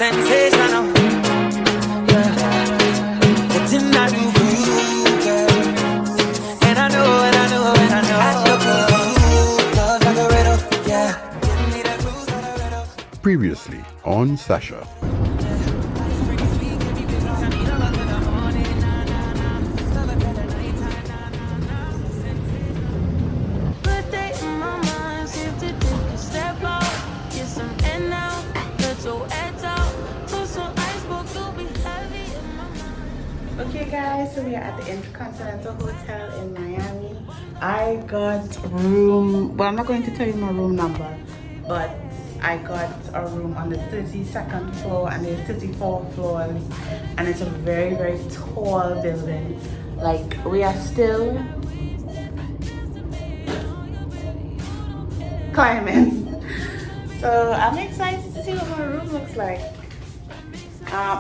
sensational. Yeah. The thing I do for you, girl. And I know, and I know, and I know. I know for you, love like a riddle. Yeah. Give me that blues like a riddle. Previously on Sasha. Okay guys, so we are at the Intercontinental Hotel in Miami. I got room, well I'm not going to tell you my room number, but I got a room on the 32nd floor and there's 34 floors and it's a very, very tall building. Like we are still climbing. So I'm excited to see what my room looks like.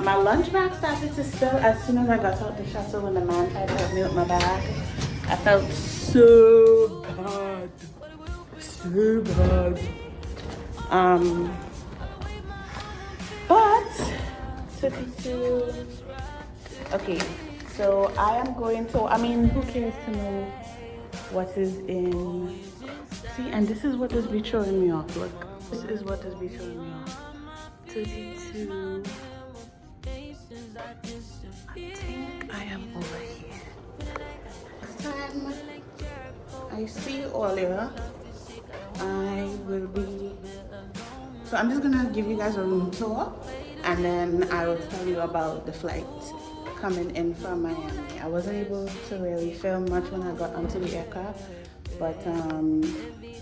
My lunch bag started to spill as soon as I got out the shuttle when the man tried to help me with my bag. I felt so bad. So bad. But 32. Okay, so I am going to, I mean, who cares to know what is in, see, and this is what this be showing me off. Look, this is what this be showing me off. 32. I think I am over here. Next time I see you all here, I will be, so I'm just gonna give you guys a room tour and then I will tell you about the flight coming in from Miami. I wasn't able to really film much when I got onto the aircraft, but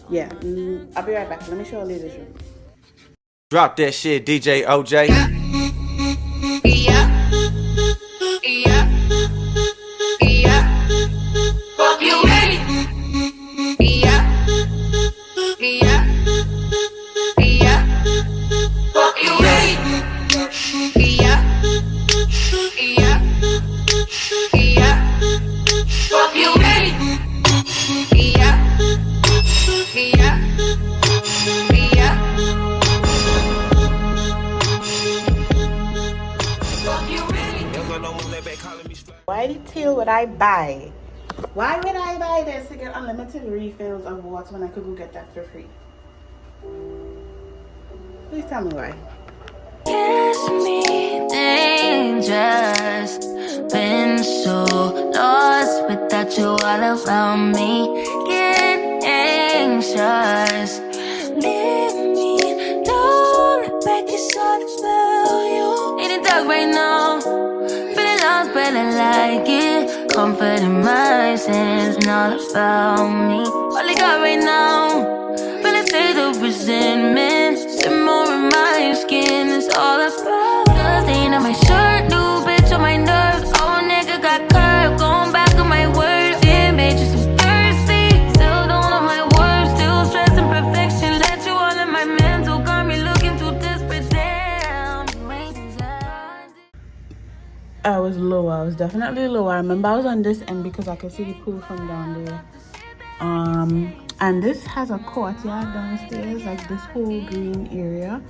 yeah, I'll be right back. Let me show you this room. Drop that shit, DJ OJ. Yeah. Fuck you ready. Yeah. Fuck you ready. Yeah. Fuck you ready. Yeah. Why the hell would I buy? Why would I buy this to get unlimited refills of water when I could go get that for free? Please tell me why. Kiss me dangerous. Been so lost without you all around me. Get anxious. Leave me, don't look back, it's all about you. In the dark right now, feeling lost but I like it. Comfort in my sins, not about me. All I got right now, feeling state of resentment. Some more in my skin, it's all about. The stain on my shirt, new bitch on my nerves. Old nigga got curved, going back on my word. Damn bitch, you so thirsty. Still don't know my words, still stressing perfection. Let you all in my mental, got me looking too desperate. Damn, you ain't deserved. I was low. I was definitely low. I remember I was on this end because I could see the pool from down there. And this has a courtyard downstairs. Like this whole green area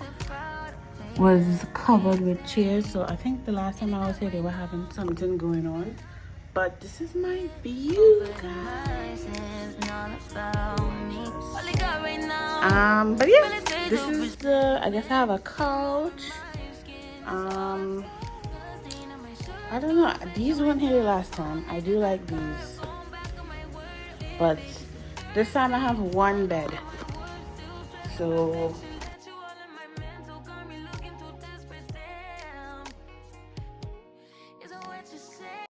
was covered with chairs. So I think the last time I was here, they were having something going on. But this is my view, guys. But yeah, this is the. I guess I have a couch. I don't know. These weren't here last time. I do like these, but this time I have one bed. So